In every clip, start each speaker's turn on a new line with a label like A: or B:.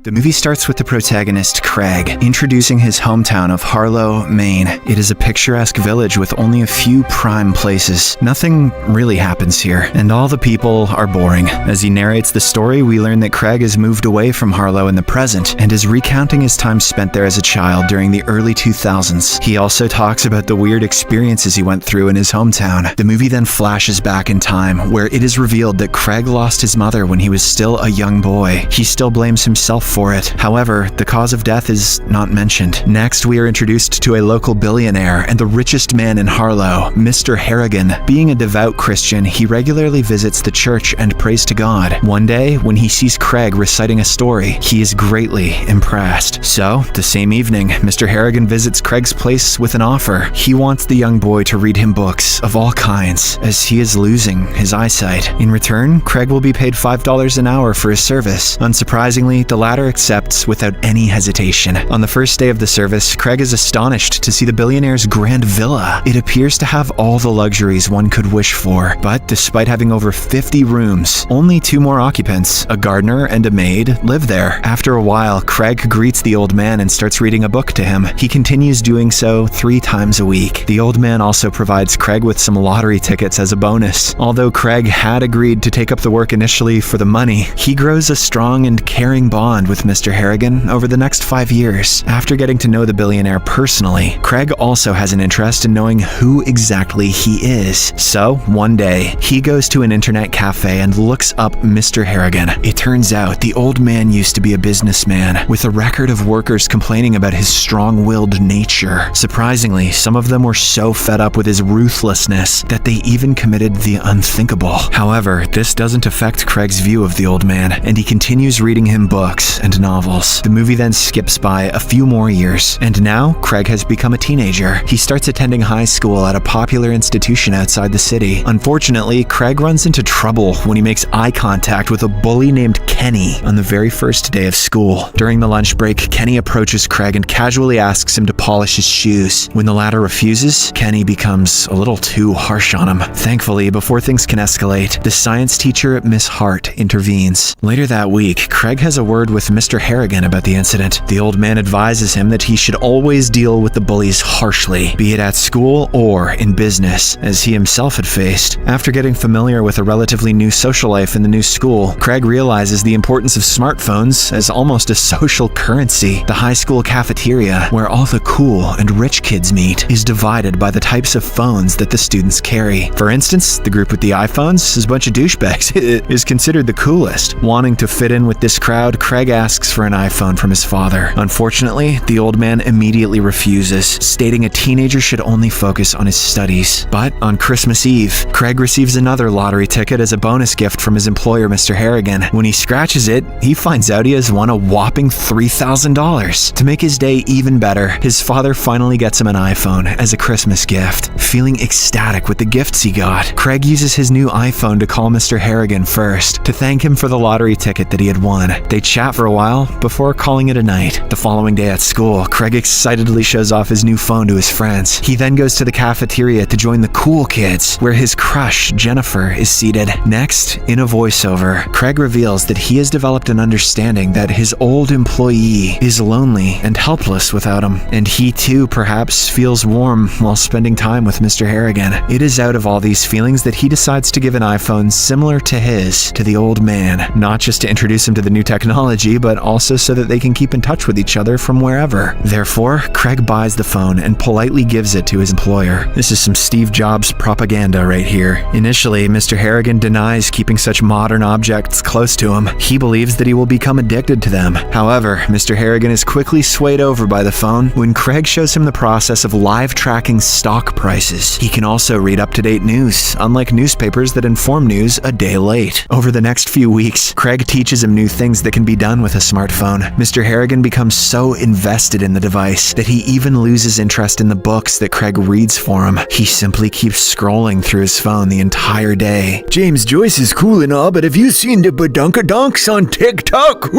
A: The movie starts with the protagonist, Craig, introducing his hometown of Harlow, Maine. It is a picturesque village with only a few prime places. Nothing really happens here, and all the people are boring. As he narrates the story, we learn that Craig has moved away from Harlow in the present, and is recounting his time spent there as a child during the early 2000s. He also talks about the weird experiences he went through in his hometown. The movie then flashes back in time, where it is revealed that Craig lost his mother when he was still a young boy. He still blames himself for it. However, the cause of death is not mentioned. Next, we are introduced to a local billionaire and the richest man in Harlow, Mr. Harrigan. Being a devout Christian, he regularly visits the church and prays to God. One day, when he sees Craig reciting a story, he is greatly impressed. So, the same evening, Mr. Harrigan visits Craig's place with an offer. He wants the young boy to read him books of all kinds, as he is losing his eyesight. In return, Craig will be paid $5 an hour for his service. Unsurprisingly, the latter accepts without any hesitation. On the first day of the service, Craig is astonished to see the billionaire's grand villa. It appears to have all the luxuries one could wish for, but despite having over 50 rooms, only 2 more occupants, a gardener and a maid, live there. After a while, Craig greets the old man and starts reading a book to him. He continues doing so 3 times a week. The old man also provides Craig with some lottery tickets as a bonus. Although Craig had agreed to take up the work initially for the money, he grows a strong and caring bond with Mr. Harrigan over the next 5 years. After getting to know the billionaire personally, Craig also has an interest in knowing who exactly he is. So, one day, he goes to an internet cafe and looks up Mr. Harrigan. It turns out the old man used to be a businessman with a record of workers complaining about his strong-willed nature. Surprisingly, some of them were so fed up with his ruthlessness that they even committed the unthinkable. However, this doesn't affect Craig's view of the old man, and he continues reading him books and novels. The movie then skips by a few more years, and now Craig has become a teenager. He starts attending high school at a popular institution outside the city. Unfortunately, Craig runs into trouble when he makes eye contact with a bully named Kenny on the very first day of school. During the lunch break, Kenny approaches Craig and casually asks him to polish his shoes. When the latter refuses, Kenny becomes a little too harsh on him. Thankfully, before things can escalate, the science teacher, Miss Hart, intervenes. Later that week, Craig has a word with Mr. Harrigan about the incident. The old man advises him that he should always deal with the bullies harshly, be it at school or in business, as he himself had faced. After getting familiar with a relatively new social life in the new school, Craig realizes the importance of smartphones as almost a social currency. The high school cafeteria, where all the cool and rich kids meet, is divided by the types of phones that the students carry. For instance, the group with the iPhones is a bunch of douchebags. It is considered the coolest. Wanting to fit in with this crowd, Craig asks for an iPhone from his father. Unfortunately, the old man immediately refuses, stating a teenager should only focus on his studies. But on Christmas Eve, Craig receives another lottery ticket as a bonus gift from his employer, Mr. Harrigan. When he scratches it, he finds out he has won a whopping $3,000. To make his day even better, his father finally gets him an iPhone as a Christmas gift. Feeling ecstatic with the gifts he got, Craig uses his new iPhone to call Mr. Harrigan first, to thank him for the lottery ticket that he had won. They chat for a while before calling it a night. The following day at school, Craig excitedly shows off his new phone to his friends. He then goes to the cafeteria to join the cool kids, where his crush, Jennifer, is seated. Next, in a voiceover, Craig reveals that he has developed an understanding that his old employee is lonely and helpless without him, and he too perhaps feels warm while spending time with Mr. Harrigan. It is out of all these feelings that he decides to give an iPhone similar to his to the old man, not just to introduce him to the new technology, but also so that they can keep in touch with each other from wherever. Therefore, Craig buys the phone and politely gives it to his employer. This is some Steve Jobs propaganda right here. Initially, Mr. Harrigan denies keeping such modern objects close to him. He believes that he will become addicted to them. However, Mr. Harrigan is quickly swayed over by the phone when Craig shows him the process of live tracking stock prices. He can also read up-to-date news, unlike newspapers that inform news a day late. Over the next few weeks, Craig teaches him new things that can be done with a smartphone. Mr. Harrigan becomes so invested in the device that he even loses interest in the books that Craig reads for him. He simply keeps scrolling through his phone the entire day.
B: James Joyce is cool and all, but have you seen the badunkadonks on TikTok?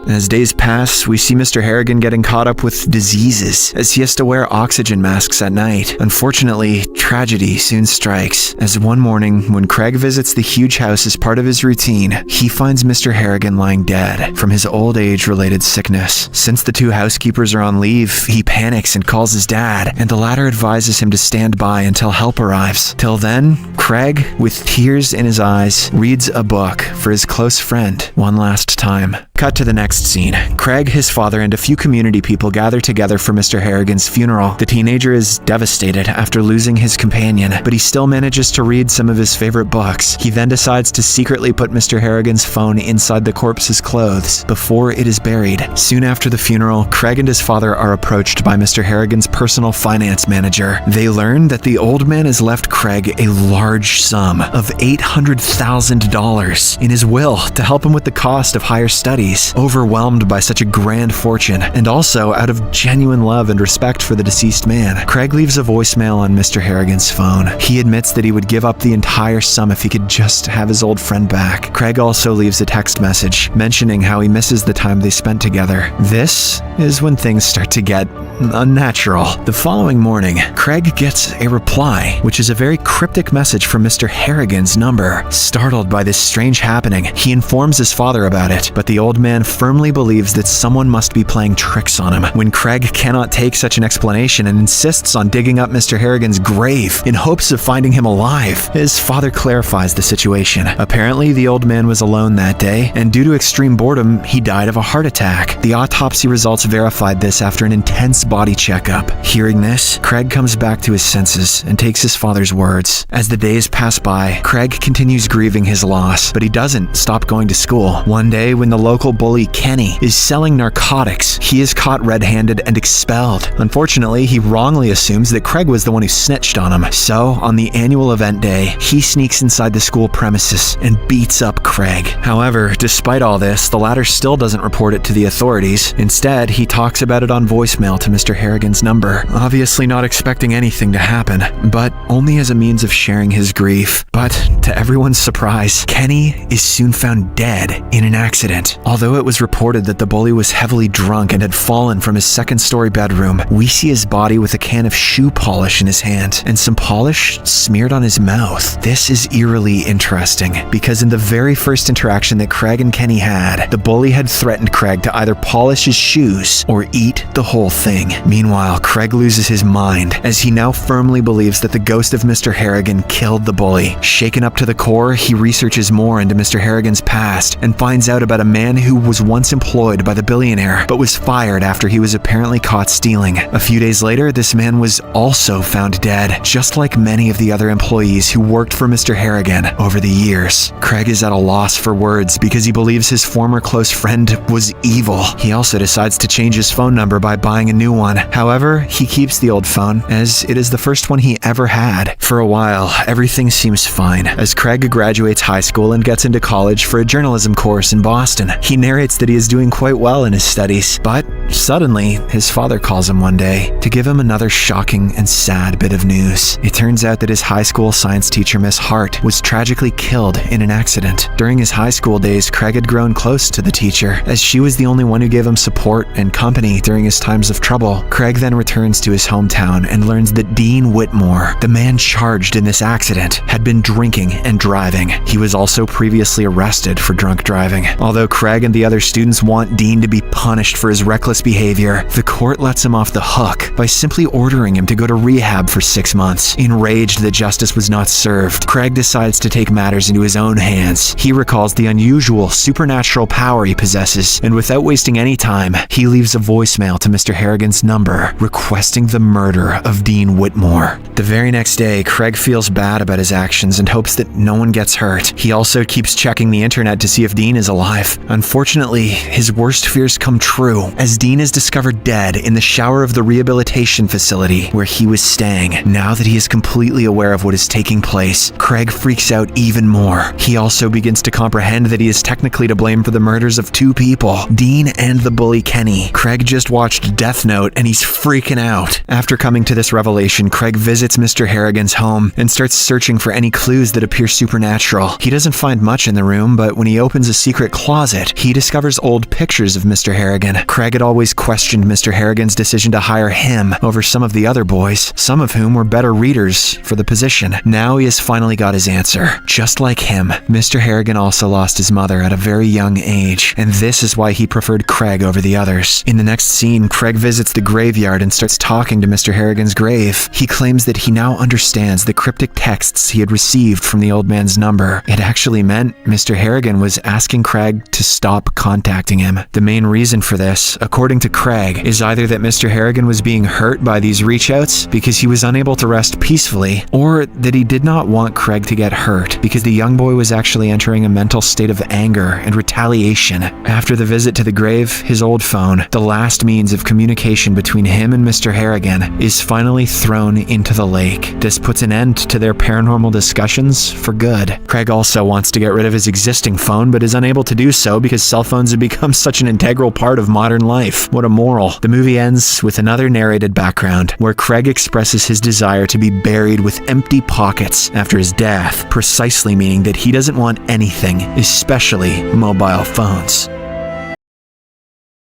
A: As days pass, we see Mr. Harrigan getting caught up with diseases freezes as he has to wear oxygen masks at night. Unfortunately, tragedy soon strikes, as one morning when Craig visits the huge house as part of his routine, he finds Mr. Harrigan lying dead from his old age-related sickness. Since the two housekeepers are on leave, he panics and calls his dad, and the latter advises him to stand by until help arrives. Till then, Craig, with tears in his eyes, reads a book for his close friend one last time. Cut to the next scene. Craig, his father, and a few community people gather together for Mr. Harrigan's funeral. The teenager is devastated after losing his companion, but he still manages to read some of his favorite books. He then decides to secretly put Mr. Harrigan's phone inside the corpse's clothes before it is buried. Soon after the funeral, Craig and his father are approached by Mr. Harrigan's personal finance manager. They learn that the old man has left Craig a large sum of $800,000 in his will to help him with the cost of higher studies. Overwhelmed by such a grand fortune, and also out of genuine love and respect for the deceased man, Craig leaves a voicemail on Mr. Harrigan's phone. He admits that he would give up the entire sum if he could just have his old friend back. Craig also leaves a text message mentioning how he misses the time they spent together. This is when things start to get unnatural. The following morning, Craig gets a reply, which is a very cryptic message from Mr. Harrigan's number. Startled by this strange happening, he informs his father about it, but the old man firmly believes that someone must be playing tricks on him. When Craig cannot take such an explanation and insists on digging up Mr. Harrigan's grave in hopes of finding him alive, his father clarifies the situation. Apparently, the old man was alone that day, and due to extreme boredom, he died of a heart attack. The autopsy results verified this after an intense body checkup. Hearing this, Craig comes back to his senses and takes his father's words. As the days pass by, Craig continues grieving his loss, but he doesn't stop going to school. One day, when the local bully Kenny is selling narcotics, he is caught red-handed and expelled. Unfortunately, he wrongly assumes that Craig was the one who snitched on him. So, on the annual event day, he sneaks inside the school premises and beats up Craig. However, despite all this, the latter still doesn't report it to the authorities. Instead, he talks about it on voicemail to Mr. Harrigan's number, obviously not expecting anything to happen, but only as a means of sharing his grief. But, to everyone's surprise, Kenny is soon found dead in an accident. Although it was reported that the bully was heavily drunk and had fallen from his second-story bedroom, we see his body with a can of shoe polish in his hand and some polish smeared on his mouth. This is eerily interesting, because in the very first interaction that Craig and Kenny had, the bully had threatened Craig to either polish his shoes or eat the whole thing. Meanwhile, Craig loses his mind, as he now firmly believes that the ghost of Mr. Harrigan killed the bully. Shaken up to the core, he researches more into Mr. Harrigan's past and finds out about a man who was once employed by the billionaire, but was fired after he was apparently caught stealing. A few days later, this man was also found dead, just like many of the other employees who worked for Mr. Harrigan over the years. Craig is at a loss for words because he believes his former close friend was evil. He also decides to change his phone number by buying a new one. However, he keeps the old phone, as it is the first one he ever had. For a while, everything seems fine, as Craig graduates high school and gets into college for a journalism course in Boston. He narrates that he is doing quite well in his studies, but suddenly, his father calls him one day to give him another shocking and sad bit of news. It turns out that his high school science teacher, Miss Hart, was tragically killed in an accident. During his high school days, Craig had grown close to the teacher, as she was the only one who gave him support and company during his times of trouble. Craig then returns to his hometown and learns that Dean Whitmore, the man charged in this accident, had been drinking and driving. He was also previously arrested for drunk driving. Although Craig and the other students want Dean to be punished for his reckless behavior, the court lets him off the hook by simply ordering him to go to rehab for 6 months. Enraged that justice was not served, Craig decides to take matters into his own hands. He recalls the unusual supernatural power he possesses, and without wasting any time, he leaves a voicemail to Mr. Harrigan's number, requesting the murder of Dean Whitmore. The very next day, Craig feels bad about his actions and hopes that no one gets hurt. He also keeps checking the internet to see if Dean is alive. Unfortunately, his worst fears come true, as Dean is discovered dead in the shower of the rehabilitation facility where he was staying. Now that he is completely aware of what is taking place, Craig freaks out even more. He also begins to comprehend that he is technically to blame for the murders of 2 people, Dean and the bully Kenny. Craig just watched Death Note and he's freaking out. After coming to this revelation, Craig visits Mr. Harrigan's home and starts searching for any clues that appear supernatural. He doesn't find much in the room, but when he opens a secret closet, he discovers old pictures of Mr. Harrigan. Craig had always questioned Mr. Harrigan Harrigan's decision to hire him over some of the other boys, some of whom were better readers for the position. Now he has finally got his answer. Just like him, Mr. Harrigan also lost his mother at a very young age, and this is why he preferred Craig over the others. In the next scene, Craig visits the graveyard and starts talking to Mr. Harrigan's grave. He claims that he now understands the cryptic texts he had received from the old man's number. It actually meant Mr. Harrigan was asking Craig to stop contacting him. The main reason for this, according to Craig, is either that Mr. Harrigan was being hurt by these reach-outs because he was unable to rest peacefully, or that he did not want Craig to get hurt because the young boy was actually entering a mental state of anger and retaliation. After the visit to the grave, his old phone, the last means of communication between him and Mr. Harrigan, is finally thrown into the lake. This puts an end to their paranormal discussions for good. Craig also wants to get rid of his existing phone, but is unable to do so because cell phones have become such an integral part of modern life. What a moral. The movie ends with another narrated background, where Craig expresses his desire to be buried with empty pockets after his death, precisely meaning that he doesn't want anything, especially mobile phones.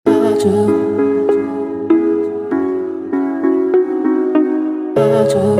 C: I do.